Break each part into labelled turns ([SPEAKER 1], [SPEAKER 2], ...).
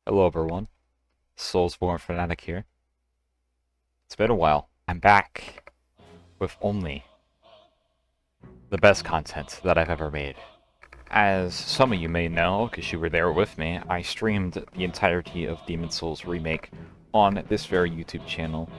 [SPEAKER 1] Hello everyone, SoulsBorneFanatic here. It's been a while. I'm back with only the best content that I've ever made. As some of you may know, because you were there with me, I streamed the entirety of Demon's Souls Remake on this very YouTube channel.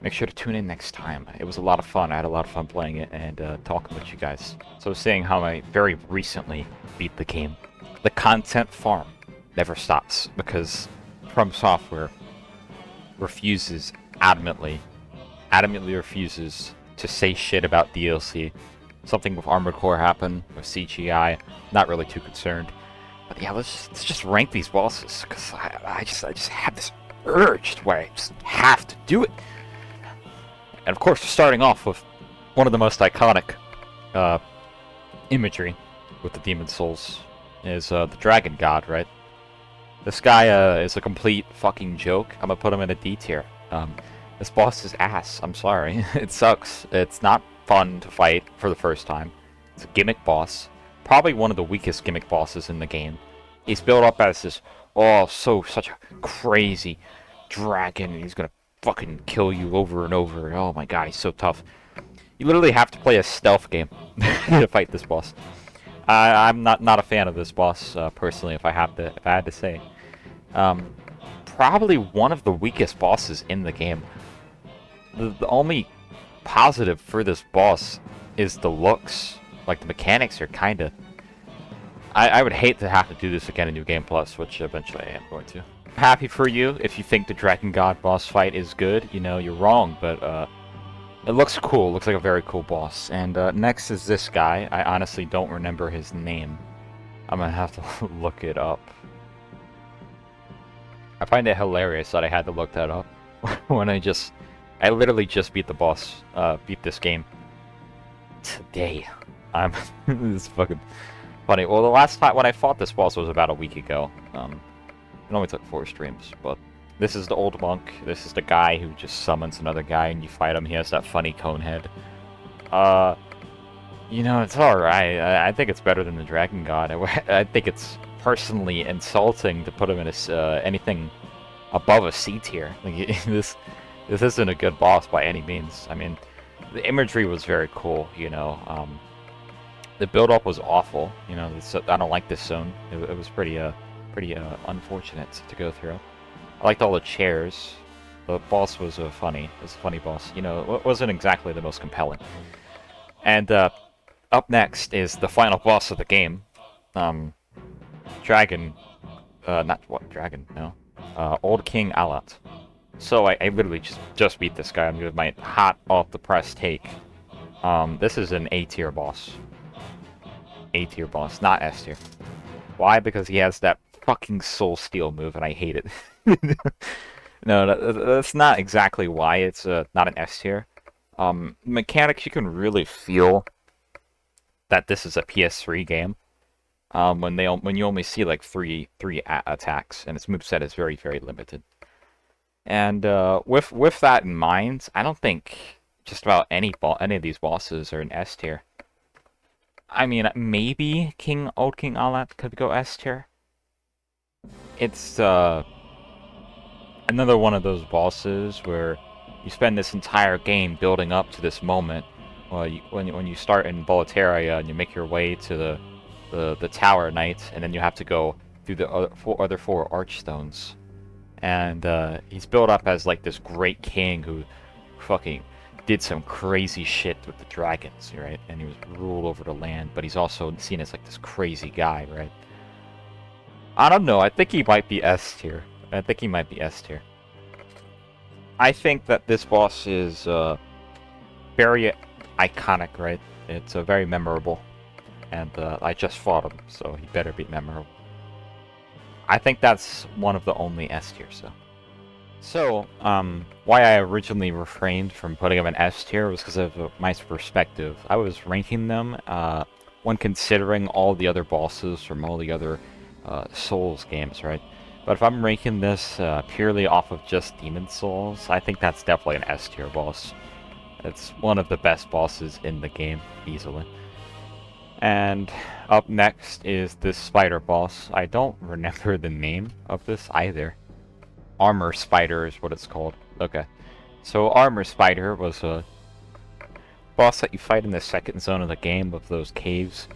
[SPEAKER 1] Make sure to tune in next time. It was a lot of fun. I had a lot of fun playing it and talking with you guys. So saying how I very recently beat the game. The content farm never stops because From Software refuses adamantly refuses to say shit about DLC. Something with Armored Core happened, with CGI, not really too concerned. But yeah, let's just rank these bosses, because I just have this urge where I just have to do it. And of course, starting off with one of the most iconic imagery with the Demon Souls is the Dragon God, right? This guy is a complete fucking joke. I'm gonna put him in a D tier. This boss is ass. I'm sorry. It sucks. It's not fun to fight for the first time. It's a gimmick boss. Probably one of the weakest gimmick bosses in the game. He's built up as this, such a crazy dragon. He's gonna fucking kill you over and over. Oh my god, he's so tough. You literally have to play a stealth game to fight this boss. I'm not a fan of this boss personally. If I had to say, probably one of the weakest bosses in the game. The only positive for this boss is the looks. Like, the mechanics are kinda... I would hate to have to do this again in New Game Plus, which eventually I am going to. Happy for you if you think the Dragon God boss fight is good. You know, you're wrong, but it looks cool. It looks like a very cool boss. And next is this guy. I honestly don't remember his name. I'm gonna have to look it up. I find it hilarious that I had to look that up when I literally just beat the boss, beat this game today. It's fucking funny. Well, the last time when I fought this boss was about a week ago. It only took 4 streams, but this is the old monk. This is the guy who just summons another guy and you fight him. He has that funny cone head. You know, it's alright. I think it's better than the Dragon God. I think it's personally insulting to put him in anything above a C tier. Like, this isn't a good boss by any means. I mean, the imagery was very cool, you know. The build-up was awful, you know. I don't like this zone. It was pretty unfortunate to go through. I liked all the chairs. The boss was funny. It was a funny boss. You know, it wasn't exactly the most compelling. And up next is the final boss of the game. Dragon. Dragon? No. Old King Allant. So I literally just beat this guy. I'm gonna my hot off the press take. This is an A tier boss. A tier boss, not S tier. Why? Because he has that fucking soul steal move, and I hate it. No, that's not exactly why it's not an S tier. Mechanics, you can really feel that this is a PS3 game. When you only see like three attacks, and its moveset is very, very limited. And with that in mind, I don't think just about any of these bosses are an S tier. I mean, maybe Old King Allant could go S tier. It's another one of those bosses where you spend this entire game building up to this moment. Well, when you start in Boletaria and you make your way to the Tower Knight, and then you have to go through the other 4 Archstones. And he's built up as like this great king who fucking did some crazy shit with the dragons, right? And he was ruled over the land, but he's also seen as like this crazy guy, right? I don't know. I think he might be S tier. I think he might be S tier. I think that this boss is very iconic, right? It's very memorable, and I just fought him, so he better be memorable. I think that's one of the only S tiers, though. So, why I originally refrained from putting him in S tier was because of my perspective. I was ranking them when considering all the other bosses from all the other Souls games, right? But if I'm ranking this purely off of just Demon Souls, I think that's definitely an S tier boss. It's one of the best bosses in the game, easily. And up next is this spider boss. I don't remember the name of this either. Armour Spider is what it's called. Okay. So Armour Spider was a boss that you fight in the second zone of the game of those caves.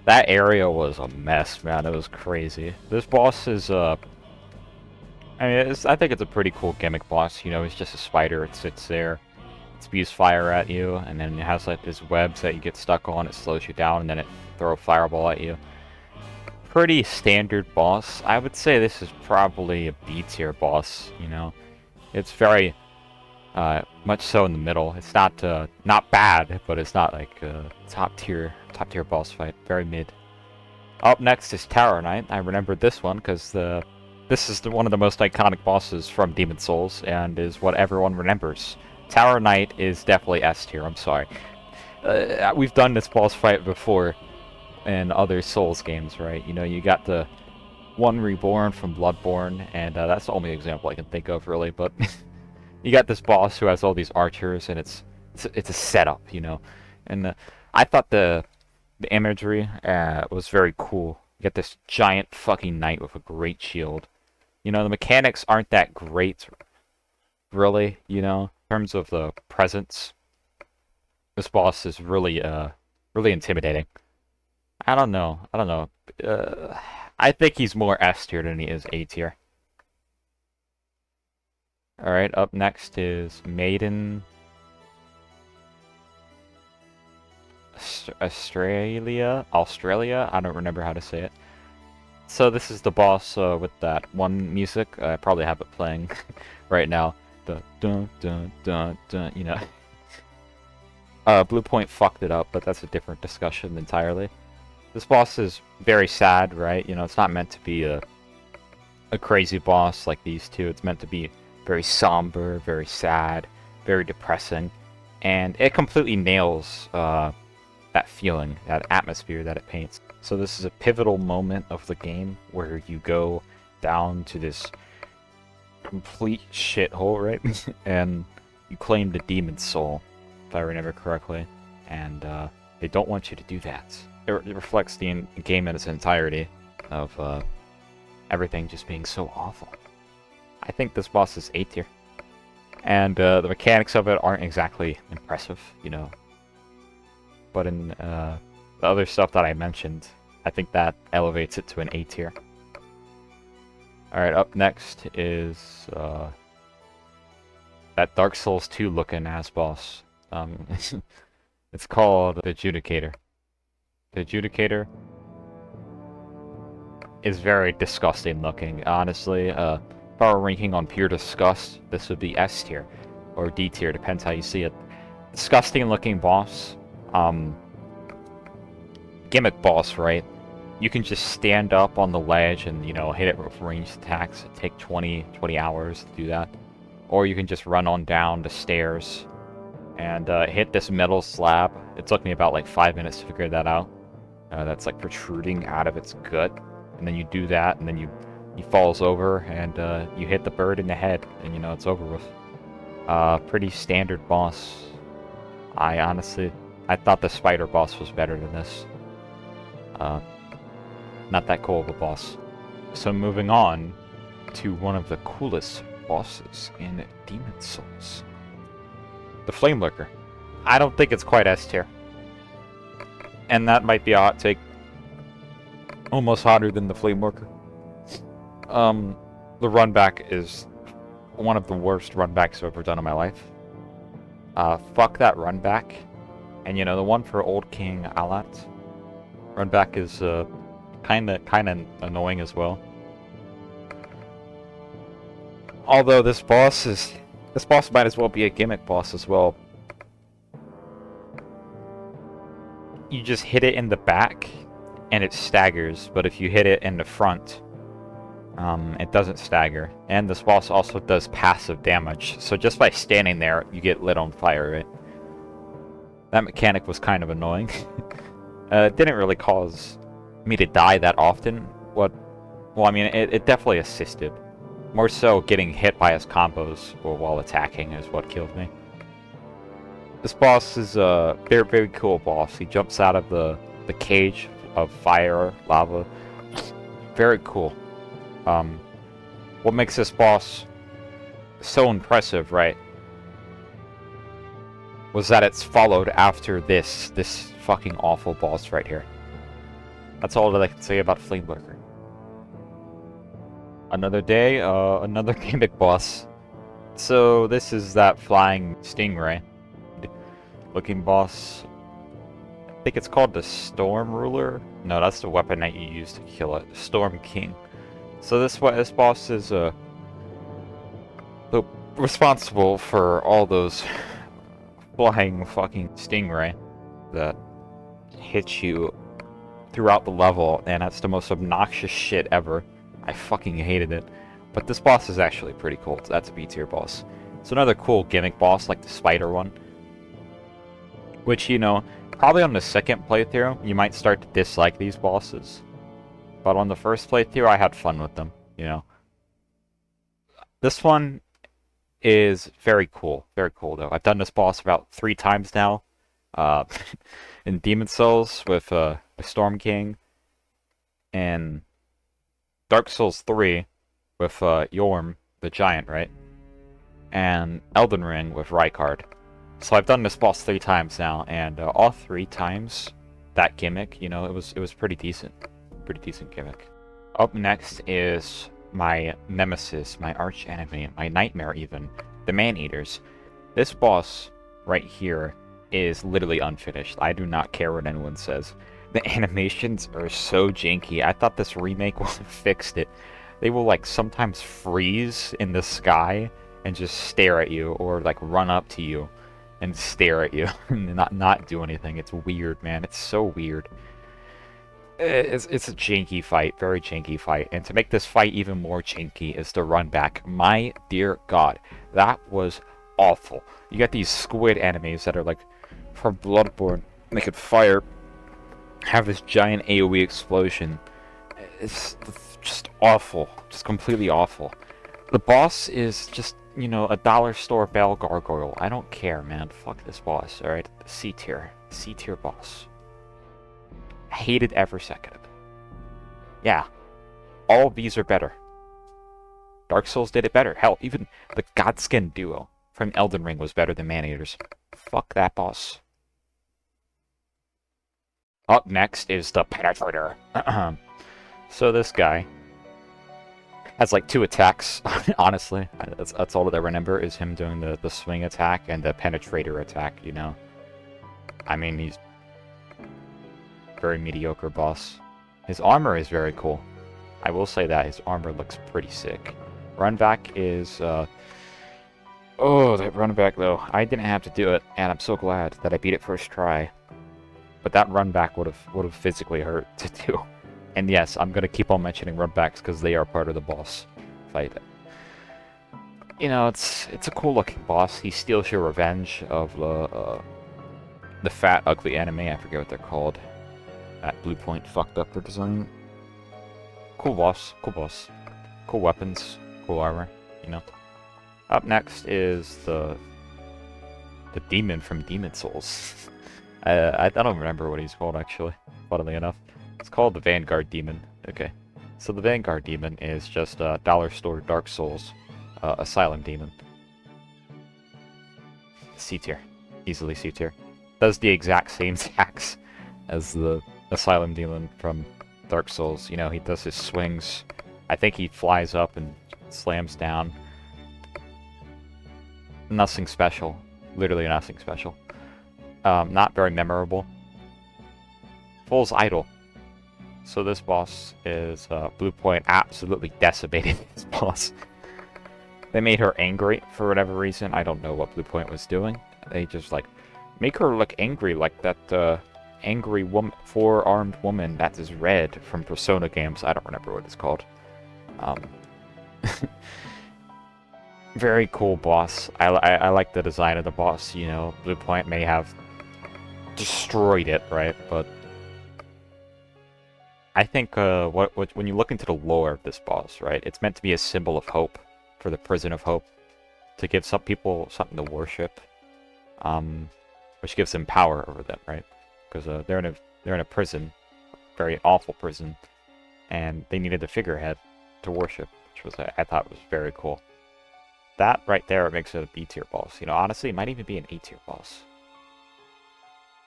[SPEAKER 1] That area was a mess, man. It was crazy. This boss is, I mean, I think it's a pretty cool gimmick boss. You know, it's just a spider. It sits there. It spews fire at you, and then it has, like, these webs that you get stuck on. It slows you down, and then it throws a fireball at you. Pretty standard boss. I would say this is probably a B tier boss, you know. It's very, much so in the middle. It's not bad, but it's not, like, top tier boss fight. Very mid. Up next is Tower Knight. I remembered this one, because this is one of the most iconic bosses from Demon Souls, and is what everyone remembers. Tower Knight is definitely S tier, I'm sorry. We've done this boss fight before in other Souls games, right? You know, you got the one Reborn from Bloodborne, and that's the only example I can think of, really, but you got this boss who has all these archers, and it's a setup, you know? And I thought the imagery was very cool. You get this giant fucking knight with a great shield. You know, the mechanics aren't that great, really, you know, in terms of the presence. This boss is really, really intimidating. I don't know. I think he's more S tier than he is A tier. Alright, up next is Maiden Astraea? Australia? I don't remember how to say it. So this is the boss with that one music. I probably have it playing right now. Dun dun dun dun dun, you know. Blue Point fucked it up, but that's a different discussion entirely. This boss is very sad, right? You know, it's not meant to be a crazy boss like these two. It's meant to be very somber, very sad, very depressing. And it completely nails that feeling, that atmosphere that it paints. So this is a pivotal moment of the game where you go down to this complete shithole, right? And you claim the Demon Soul, if I remember correctly. And they don't want you to do that. It reflects the game in its entirety of everything just being so awful. I think this boss is A tier. And the mechanics of it aren't exactly impressive, you know. But in the other stuff that I mentioned, I think that elevates it to an A tier. Alright, up next is that Dark Souls 2 looking ass boss. It's called the Adjudicator. The Adjudicator is very disgusting looking, honestly. If I were ranking on pure disgust, this would be S tier, or D tier, depends how you see it. Disgusting looking boss. Gimmick boss, right? You can just stand up on the ledge and, you know, hit it with ranged attacks. It take 20 hours to do that. Or you can just run on down the stairs and hit this metal slab. It took me about like 5 minutes to figure that out. That's like protruding out of its gut. And then you do that, and then he falls over, and you hit the bird in the head, and you know, it's over with. Pretty standard boss. I thought the spider boss was better than this. Not that cool of a boss. So moving on to one of the coolest bosses in Demon Souls. The Flame Lurker. I don't think it's quite S tier. And that might be a hot take. Almost hotter than the Flame Lurker. The run back is one of the worst run backs I've ever done in my life. Fuck that run back. And you know, the one for old King Allant. Run back is kinda annoying as well. Although this boss might as well be a gimmick boss as well. You just hit it in the back and it staggers, but if you hit it in the front, it doesn't stagger. And this boss also does passive damage, so just by standing there, you get lit on fire, right? That mechanic was kind of annoying. It didn't really cause me to die that often. Well, I mean, it definitely assisted. More so, getting hit by his combos while attacking is what killed me. This boss is a very, very cool boss. He jumps out of the the cage of fire, lava. Very cool. What makes this boss so impressive, right, was that it's followed after this fucking awful boss right here. That's all that I can say about Flame Lurker. Another day, another gimmick boss. So this is that flying stingray looking boss. I think it's called the Storm Ruler. No, that's the weapon that you use to kill it. Storm King. So this boss is responsible for all those flying fucking stingray that hit you throughout the level, and that's the most obnoxious shit ever. I fucking hated it. But this boss is actually pretty cool. That's a B tier boss. It's another cool gimmick boss like the spider one. Which, you know, probably on the second playthrough, you might start to dislike these bosses. But on the first playthrough, I had fun with them, you know. This one is very cool. Very cool, though. I've done this boss about 3 times now. In Demon Souls with Storm King. And Dark Souls 3 with Yorm, the Giant, right? And Elden Ring with Rykard. So I've done this boss 3 times now, and all 3 times, that gimmick, you know, it was pretty decent. Pretty decent gimmick. Up next is my nemesis, my arch enemy, my nightmare even, the Man-Eaters. This boss right here is literally unfinished. I do not care what anyone says. The animations are so janky. I thought this remake would have fixed it. They will like sometimes freeze in the sky and just stare at you, or like run up to you and stare at you and not do anything. It's weird, man. It's so weird. It's a janky fight, very janky fight. And to make this fight even more janky is the run back. My dear God, that was awful. You got these squid enemies that are like from Bloodborne. They could fire, have this giant AoE explosion. It's just awful, just completely awful. The boss is just, you know, a dollar store bell gargoyle. I don't care, man. Fuck this boss, alright? C tier boss. Hated every second of it. Yeah, all of these are better. Dark Souls did it better. Hell, even the Godskin duo from Elden Ring was better than Man-Eaters. Fuck that boss. Up next is the Penetrator. So this guy has like 2 attacks, honestly. That's all that I remember, is him doing the swing attack and the Penetrator attack, you know. I mean, he's very mediocre boss. His armor is very cool. I will say that his armor looks pretty sick. Run back is oh, that run back though. I didn't have to do it, and I'm so glad that I beat it first try. But that run back would have physically hurt to do. And yes, I'm gonna keep on mentioning run backs because they are part of the boss fight. You know, it's a cool looking boss. He steals your revenge of the fat ugly enemy. I forget what they're called. That Blue Point fucked up their design. Cool boss, cool boss. Cool weapons, cool armor, you know. Up next is the demon from Demon Souls. I don't remember what he's called, actually, funnily enough. It's called the Vanguard Demon. Okay. So the Vanguard Demon is just a dollar store Dark Souls Asylum Demon. C tier. Easily C tier. Does the exact same attacks as the Asylum Demon from Dark Souls. You know, he does his swings. I think he flies up and slams down. Nothing special. Literally nothing special. Not very memorable. Fool's Idol. So this boss is Blue Point absolutely decimated this boss. They made her angry for whatever reason. I don't know what Blue Point was doing. They just like make her look angry, like that angry woman, 4-armed woman that is red from Persona games. I don't remember what it's called. Very cool boss. I like the design of the boss. You know, Blue Point may have destroyed it, right? But I think when you look into the lore of this boss, right, it's meant to be a symbol of hope for the Prison of Hope, to give some people something to worship, which gives them power over them, right? Because they're in a They're in a prison, very awful prison, and they needed a figurehead to worship, which was I thought was very cool. That right there makes it a B tier boss. You know, honestly, it might even be an A tier boss.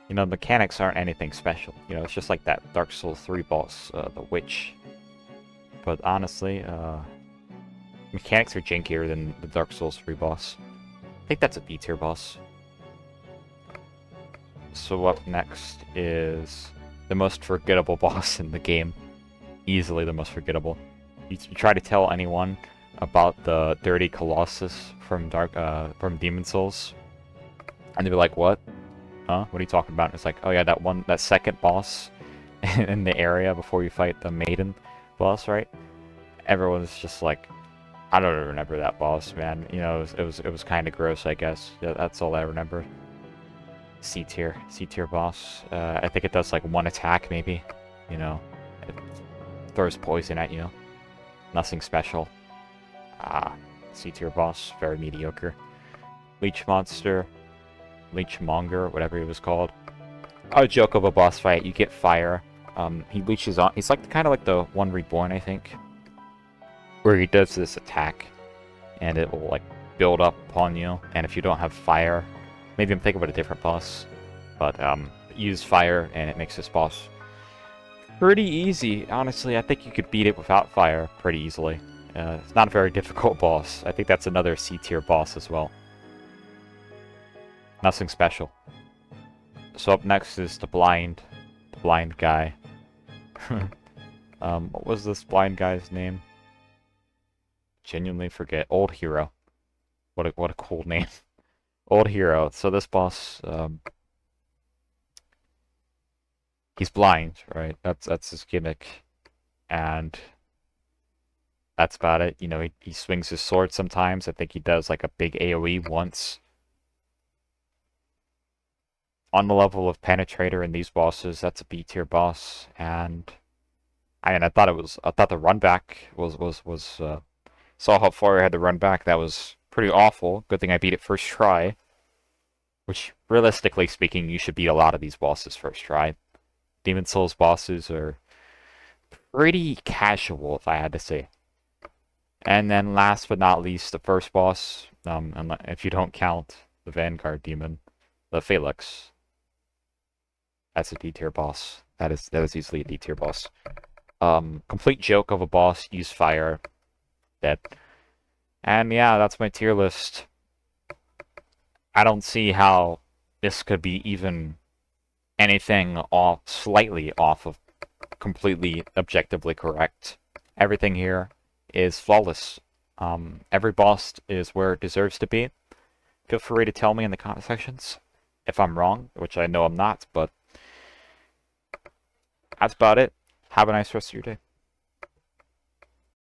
[SPEAKER 1] You know, the mechanics aren't anything special. You know, it's just like that Dark Souls 3 boss, the Witch. But honestly, mechanics are jankier than the Dark Souls 3 boss. I think that's a B tier boss. So up next is the most forgettable boss in the game. Easily the most forgettable. You try to tell anyone about the dirty colossus from Demon Souls, and they'll be like, "What? Huh? What are you talking about?" And it's like, "Oh yeah, that second boss in the area before you fight the Maiden boss, right?" Everyone's just like, "I don't remember that boss, man. You know, it was kind of gross, I guess." Yeah, that's all I remember. C tier boss. I think it does like one attack, maybe. You know, it throws poison at you. Nothing special. C tier boss, very mediocre. Leechmonger, whatever he was called. A joke of a boss fight. You get fire. He leeches on. He's like kind of like the One Reborn, I think, where he does this attack, and it will like build up upon you. And if you don't have fire, maybe I'm thinking about a different boss, but use fire, and it makes this boss pretty easy. Honestly, I think you could beat it without fire pretty easily. It's not a very difficult boss. I think that's another C tier boss as well. Nothing special. So up next is the blind guy. What was this blind guy's name? Genuinely forget. Old Hero. What a cool name. Old Hero. So this boss, he's blind, right? That's his gimmick, and that's about it. You know, he swings his sword sometimes. I think he does like a big AoE once. On the level of Penetrator in these bosses, that's a B tier boss, and I thought the run back was saw how far I had to run back. That was pretty awful. Good thing I beat it first try. Which, realistically speaking, you should beat a lot of these bosses first try. Demon Souls bosses are pretty casual, if I had to say. And then last but not least, the first boss, if you don't count the Vanguard demon, the Phalanx. That's a D tier boss. That is easily a D tier boss. Complete joke of a boss, use fire, dead. And yeah, that's my tier list. I don't see how this could be even anything slightly off of completely objectively correct. Everything here is flawless. Every boss is where it deserves to be. Feel free to tell me in the comment sections if I'm wrong, which I know I'm not, but that's about it. Have a nice rest of your day.